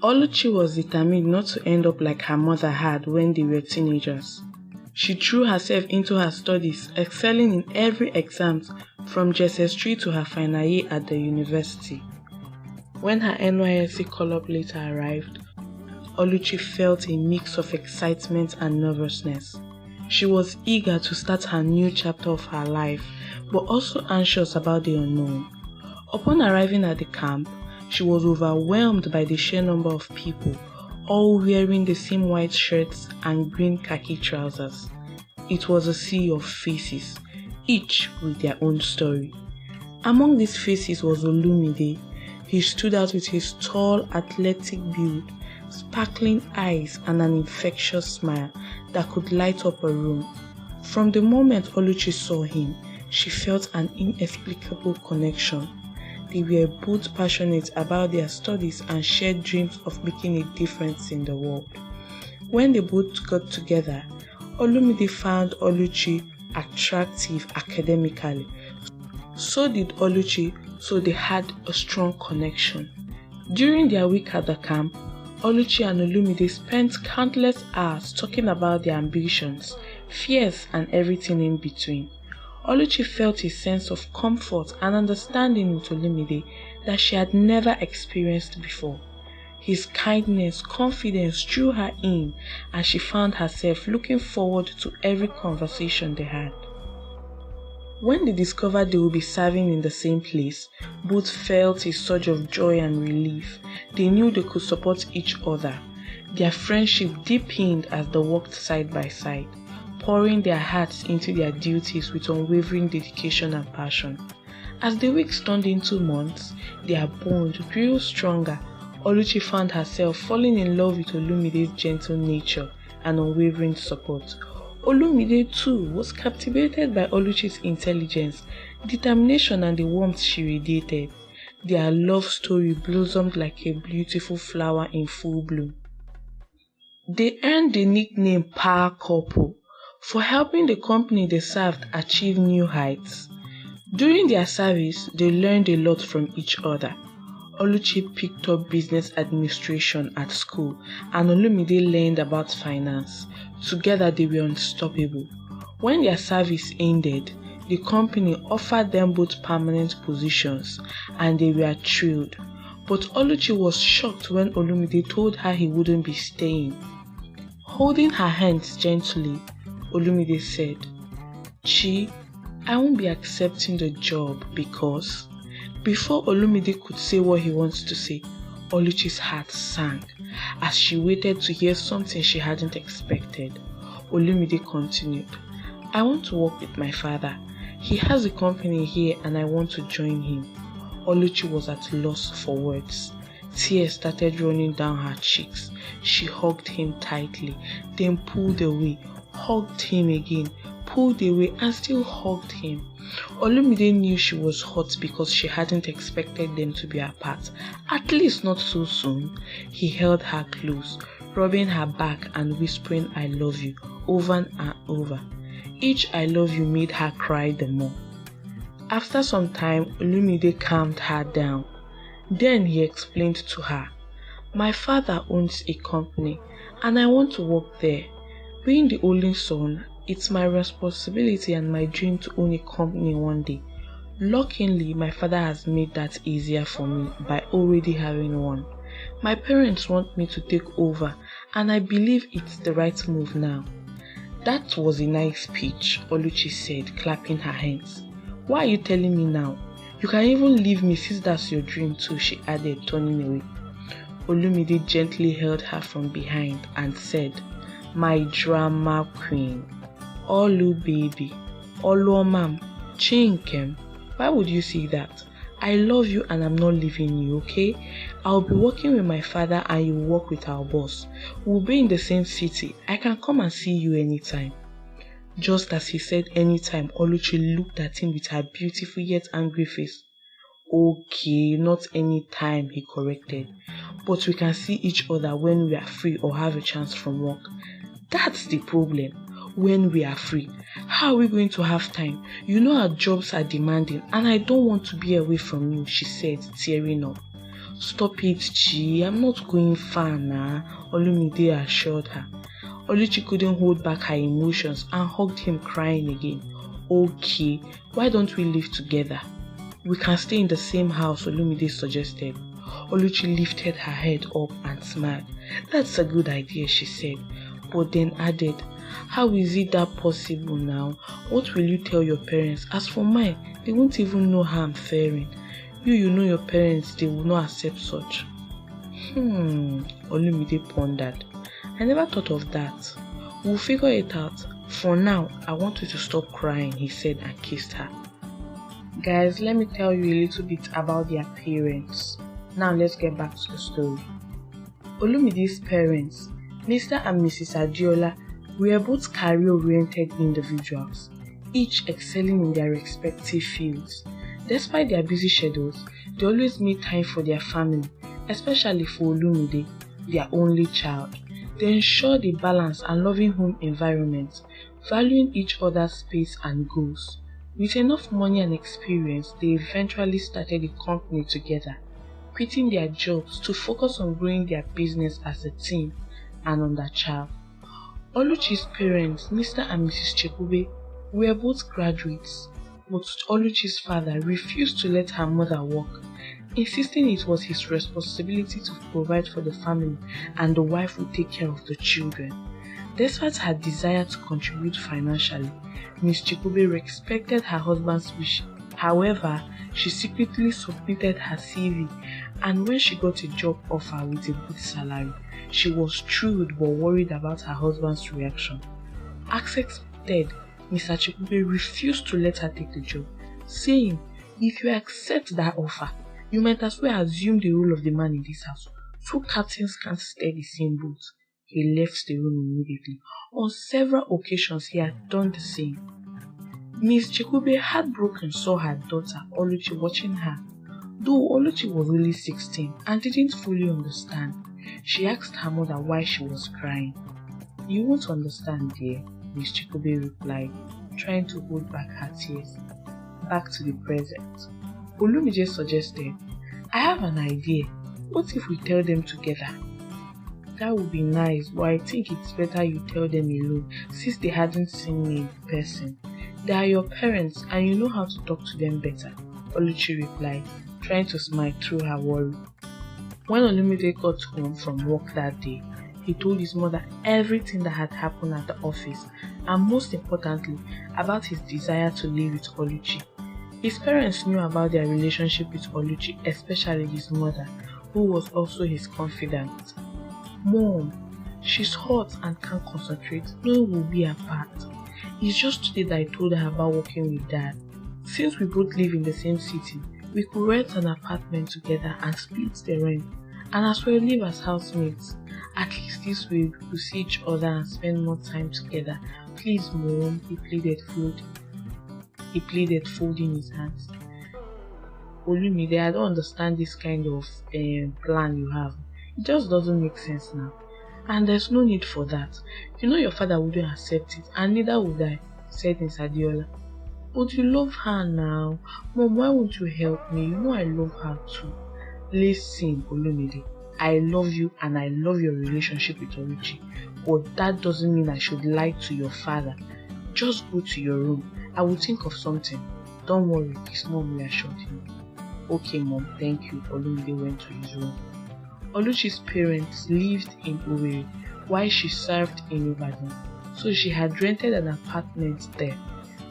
Oluchi was determined not to end up like her mother had when they were teenagers. She threw herself into her studies, excelling in every exam from JSS3 to her final year at the university. When her NYSC call-up letter arrived, Oluchi felt a mix of excitement and nervousness. She was eager to start her new chapter of her life, but also anxious about the unknown. Upon arriving at the camp, she was overwhelmed by the sheer number of people, all wearing the same white shirts and green khaki trousers. It was a sea of faces, each with their own story. Among these faces was OLUMIDE. He stood out with his tall, athletic build, sparkling eyes and an infectious smile that could light up a room. From the moment Oluchi saw him, she felt an inexplicable connection. They were both passionate about their studies and shared dreams of making a difference in the world. When they both got together, OLUMIDE found Oluchi attractive academically. So did Oluchi, so they had a strong connection. During their week at the camp, Oluchi and OLUMIDE spent countless hours talking about their ambitions, fears and everything in between. Oluchi felt a sense of comfort and understanding with OLUMIDE that she had never experienced before. His kindness, confidence drew her in, and she found herself looking forward to every conversation they had. When they discovered they would be serving in the same place, both felt a surge of joy and relief. They knew they could support each other. Their friendship deepened as they worked side by side, pouring their hearts into their duties with unwavering dedication and passion. As the weeks turned into months, their bond grew stronger. Oluchi found herself falling in love with OLUMIDE's gentle nature and unwavering support. OLUMIDE too was captivated by Oluchi's intelligence, determination and the warmth she radiated. Their love story blossomed like a beautiful flower in full bloom. They earned the nickname Power Couple for helping the company they served achieve new heights. During their service, they learned a lot from each other. Oluchi picked up business administration at school and OLUMIDE learned about finance. Together they were unstoppable. When their service ended, the company offered them both permanent positions and they were thrilled. But Oluchi was shocked when OLUMIDE told her he wouldn't be staying. Holding her hands gently, OLUMIDE said, "Chi, I won't be accepting the job because..." Before OLUMIDE could say what he wants to say, Oluchi's heart sank as she waited to hear something she hadn't expected. OLUMIDE continued, "I want to work with my father. He has a company here and I want to join him." Oluchi was at loss for words. Tears started running down her cheeks. She hugged him tightly, then pulled away, hugged him again, pulled away and still hugged him. OLUMIDE knew she was hurt because she hadn't expected them to be apart, at least not so soon. He held her close, rubbing her back and whispering "I love you" over and over. Each "I love you" made her cry the more. After some time, OLUMIDE calmed her down. Then he explained to her, "My father owns a company and I want to work there. Being the only son, it's my responsibility and my dream to own a company one day. Luckily, my father has made that easier for me by already having one. My parents want me to take over and I believe it's the right move now." "That was a nice speech," Oluchi said, clapping her hands. "Why are you telling me now? You can even leave me since that's your dream too," she added, turning away. OLUMIDE gently held her from behind and said, "My drama queen, Olu baby, Oluomam, Chinkem, why would you say that? I love you and I'm not leaving you, okay? I'll be working with my father and you work with our boss. We'll be in the same city. I can come and see you anytime." Just as he said anytime, Oluchi looked at him with her beautiful yet angry face. "Okay, not anytime," he corrected. "But we can see each other when we are free or have a chance from work." "That's the problem. When we are free, how are we going to have time? You know our jobs are demanding and I don't want to be away from you," she said, tearing up. "Stop it, Chi, I'm not going far now," Olumide assured her. Oluchi couldn't hold back her emotions and hugged him, crying again. "Okay, why don't we live together? We can stay in the same house," Olumide suggested. Oluchi lifted her head up and smiled. "That's a good idea," she said, but then added, "How is it that possible now? What will you tell your parents? As for mine, they won't even know how I'm faring. You know your parents, they will not accept such." Olumide pondered. "I never thought of that. We'll figure it out. For now, I want you to stop crying," he said and kissed her. Guys, let me tell you a little bit about their parents. Now let's get back to the story. Olumide's parents, Mr. and Mrs. Adiola, were both career-oriented individuals, each excelling in their respective fields. Despite their busy schedules, they always made time for their family, especially for Olumide, their only child. They ensured a balanced and loving home environment, valuing each other's space and goals. With enough money and experience, they eventually started a company together, quitting their jobs to focus on growing their business as a team and on their child. Oluchi's parents, Mr. and Mrs. Chekube, were both graduates, but Oluchi's father refused to let her mother work, insisting it was his responsibility to provide for the family and the wife would take care of the children. Despite her desire to contribute financially, Ms. Chekube respected her husband's wish. However, she secretly submitted her CV, and when she got a job offer with a good salary, she was thrilled but worried about her husband's reaction. As expected, Mr. Chekube refused to let her take the job, saying, "If you accept that offer, you might as well assume the role of the man in this house. Two captains can't steer the same boat." He left the room immediately. On several occasions, he had done the same. Ms. Chekube, heartbroken, saw her daughter Oluchi watching her. Though Oluchi was only 16 and didn't fully understand, she asked her mother why she was crying. "You won't understand, dear," Ms. Chekube replied, trying to hold back her tears. Back to the present. Olumide suggested, "I have an idea. What if we tell them together?" "That would be nice, but I think it's better you tell them alone since they hadn't seen me in person. They are your parents and you know how to talk to them better," Oluchi replied, trying to smile through her worry. When Olumide got home from work that day, he told his mother everything that had happened at the office and most importantly about his desire to live with Oluchi. His parents knew about their relationship with Oluchi, especially his mother, who was also his confidant. "Mom, she's hot and can't concentrate. No one will be apart. It's just today that I told her about working with Dad. Since we both live in the same city, we could rent an apartment together and split the rent, and as well live as housemates. At least this way we could see each other and spend more time together. Please, Mom," he pleaded, folding his hands. "Olumide, I don't understand this kind of plan you have. It just doesn't make sense now. And there's no need for that. You know your father wouldn't accept it, and neither would I," said Miss Adiola. "But you love her now. Mom, why won't you help me? You know I love her too." "Listen, Olumide, I love you and I love your relationship with Oluchi, but that doesn't mean I should lie to your father. Just go to your room. I will think of something. Don't worry," his mom reassured him. "Okay, Mom, thank you." Olumide went to his room. Oluchi's parents lived in Owerri while she served in Ibadan, so she had rented an apartment there.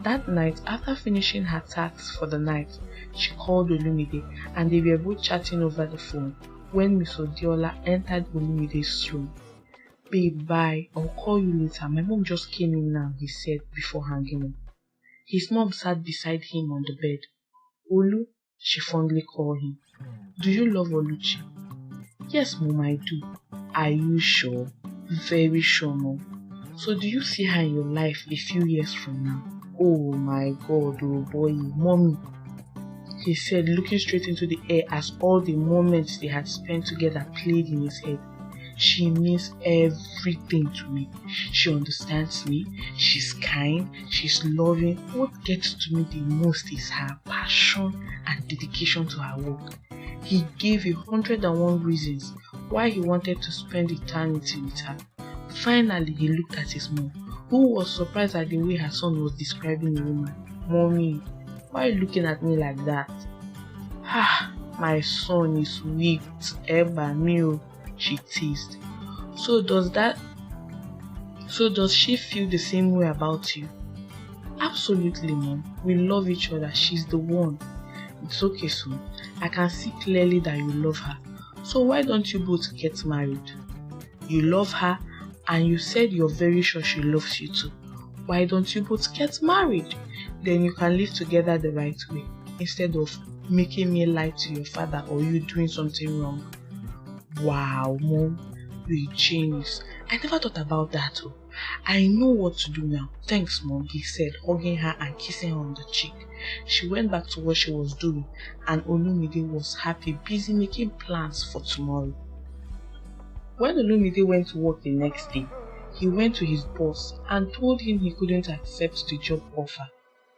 That night, after finishing her tasks for the night, she called Olumide and they were both chatting over the phone when Miss Odiola entered Olumide's room. "Babe, bye. I'll call you later. My mom just came in now," he said before hanging up. His mom sat beside him on the bed. "Olu," she fondly called him. "Do you love Oluchi?" "Yes, Mom, I do." "Are you sure?" "Very sure, Mom." "So do you see her in your life a few years from now?" "Oh my God, oh boy, Mommy," he said, looking straight into the air as all the moments they had spent together played in his head. "She means everything to me. She understands me. She's kind. She's loving. What gets to me the most is her passion and dedication to her work. He gave 101 reasons why he wanted to spend eternity with her. Finally, he looked at his mom, who was surprised at the way her son was describing the woman. "Mommy, why are you looking at me like that?" "Ah, my son is weak, Eba Mio," she teased. So does she feel the same way about you?" "Absolutely, Mom. We love each other. She's the one." "It's okay, son. I can see clearly that you love her. So why don't you both get married? You love her and you said you're very sure she loves you too. Why don't you both get married? Then you can live together the right way, instead of making me lie to your father or you doing something wrong." "Wow, Mom, you're a genius. I never thought about that. Oh. I know what to do now. Thanks, Mom," he said, hugging her and kissing her on the cheek. She went back to what she was doing, and Olumide was happy, busy making plans for tomorrow. When Olumide went to work the next day, he went to his boss and told him he couldn't accept the job offer,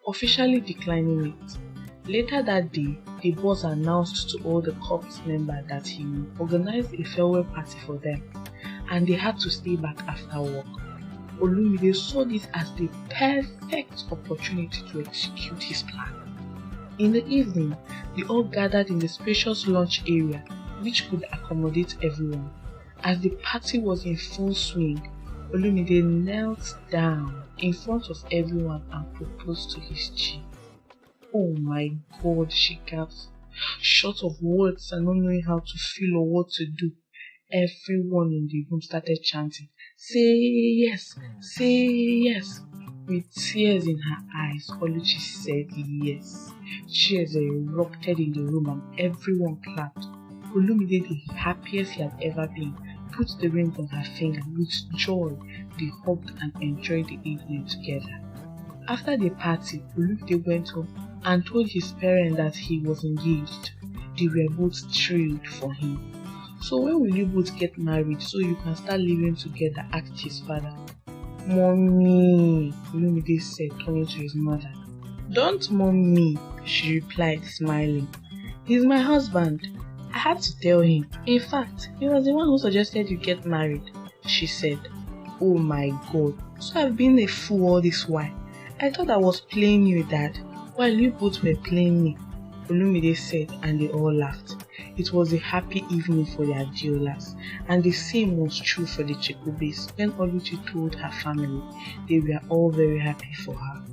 officially declining it. Later that day, the boss announced to all the corps members that he would organize a farewell party for them, and they had to stay back after work. Olumide saw this as the perfect opportunity to execute his plan. In the evening, they all gathered in the spacious lunch area, which could accommodate everyone. As the party was in full swing, Olumide knelt down in front of everyone and proposed to his chief. "Oh my God," she gasped. Short of words and not knowing how to feel or what to do, everyone in the room started chanting, "Say yes, say yes." With tears in her eyes, Oluchi said yes. Cheers erupted in the room and everyone clapped. Olumide, the happiest he had ever been, put the ring on her finger. With joy, they hugged and enjoyed the evening together. After the party, Olumide went home and told his parents that he was engaged. They were both thrilled for him. "So when will you both get married so you can start living together?" asked his father. "Mommy," Olumide said, turning to his mother. "Don't mommy," she replied, smiling. "He's my husband. I had to tell him. In fact, he was the one who suggested you get married," she said. "Oh my God, so I've been a fool all this while. I thought I was playing you, Dad, while you both were playing me," Olumide said, and they all laughed. It was a happy evening for the Adiolas, and the same was true for the Chekubes. When Oluchi told her family, they were all very happy for her.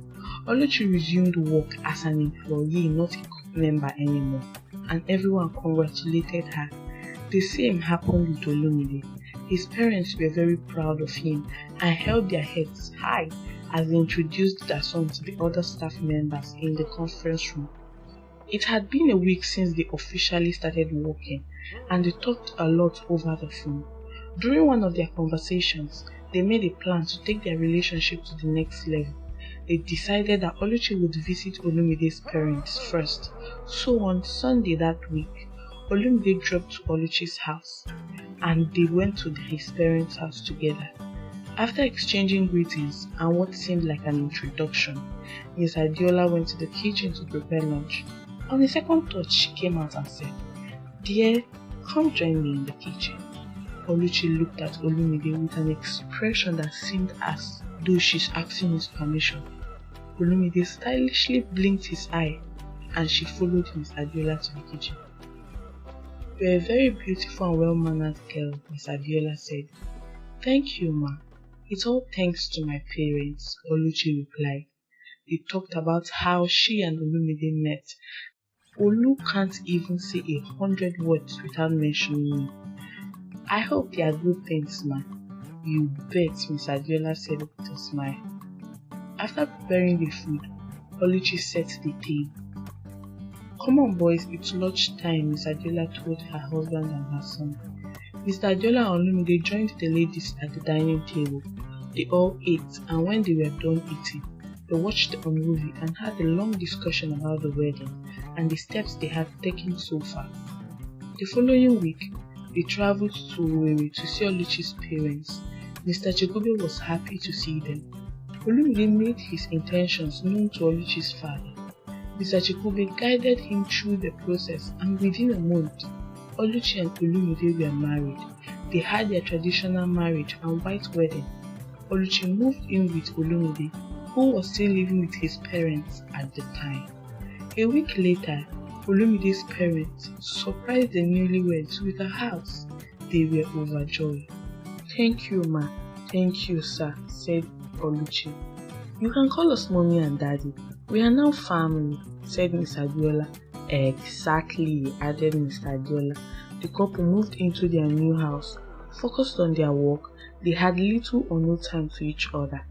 Oluchi resumed work as an employee, not a corps member anymore, and everyone congratulated her. The same happened with Olumide. His parents were very proud of him and held their heads high as they introduced their son to the other staff members in the conference room. It had been a week since they officially started working, and they talked a lot over the phone. During one of their conversations, they made a plan to take their relationship to the next level. They decided that Oluchi would visit Olumide's parents first. So on Sunday that week, Olumide dropped to Oluchi's house, and they went to his parents' house together. After exchanging greetings and what seemed like an introduction, Miss Adiola went to the kitchen to prepare lunch. On the second thought, she came out and said, "Dear, come join me in the kitchen." Oluchi looked at Olumide with an expression that seemed as though she's asking his permission. Olumide stylishly blinked his eye, and she followed Miss Adiola to the kitchen. "You're a very beautiful and well-mannered girl," Miss Adiola said. "Thank you, ma. It's all thanks to my parents," Oluchi replied. They talked about how she and Olumide met. Olu can't even say 100 words without mentioning me. "I hope they are good things, ma." "You bet," Miss Adiola said with a smile. After preparing the food, Oluchi set the table. "Come on, boys, it's lunch time," Miss Adiola told her husband and her son. Mr. Adiola and Olumide joined the ladies at the dining table. They all ate, and when they were done eating, they watched a movie and had a long discussion about the wedding and the steps they had taken so far. The following week, they traveled to Owerri to see Oluchi's parents. Mr. Chekube was happy to see them. Olumide made his intentions known to Oluchi's father. Mr. Chikube guided him through the process, and within a month, Oluchi and Olumide were married. They had their traditional marriage and white wedding. Oluchi moved in with Olumide, who was still living with his parents at the time. A week later, Olumide's parents surprised the newlyweds with a house. They were overjoyed. "Thank you, ma. Thank you, sir," said Oluchi. "You can call us mommy and daddy. We are now family," said Miss Adiola. "Exactly," added Mr. Adiola. The couple moved into their new house. Focused on their work, they had little or no time to each other.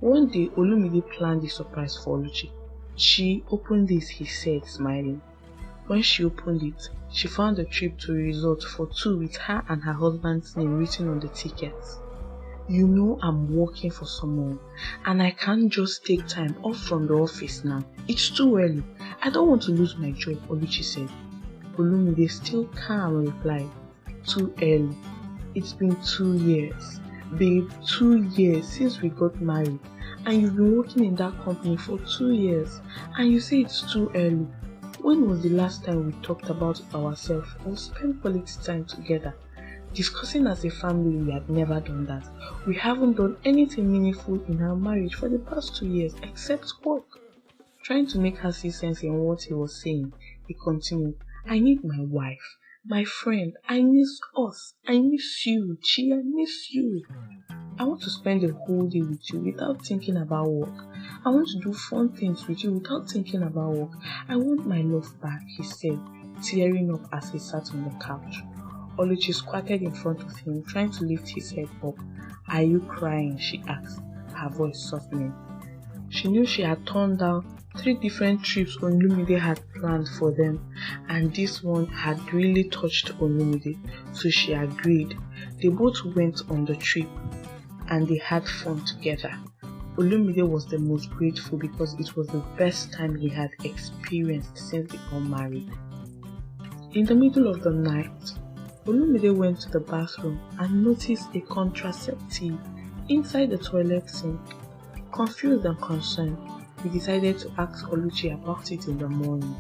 One day, Olumide planned a surprise for Oluchi. "She opened this," he said, smiling. When she opened it, she found a trip to a resort for two with her and her husband's name written on the tickets. "You know I'm working for someone, and I can't just take time off from the office now. It's too early. I don't want to lose my job," Oluchi said. Olumide, still calm, replied, "Too early. It's been 2 years. Babe, 2 years since we got married, and you've been working in that company for 2 years, and you say it's too early. When was the last time we talked about ourselves or spent quality time together? Discussing as a family, we had never done that. We haven't done anything meaningful in our marriage for the past 2 years except work." Trying to make her see sense in what he was saying, he continued, "I need my wife, my friend. I miss us. I miss you, Chi. I miss you. I want to spend the whole day with you without thinking about work. I want to do fun things with you without thinking about work. I want my love back," he said, tearing up as he sat on the couch. Oluchi squatted in front of him, trying to lift his head up. "Are you crying?" she asked, her voice softening. She knew she had turned down 3 different trips Olumide had planned for them, and this one had really touched Olumide, so she agreed. They both went on the trip, and they had fun together. Olumide was the most grateful because it was the best time he had experienced since they got married. In the middle of the night, Olumide went to the bathroom and noticed a contraceptive inside the toilet sink. Confused and concerned, he decided to ask Oluchi about it in the morning.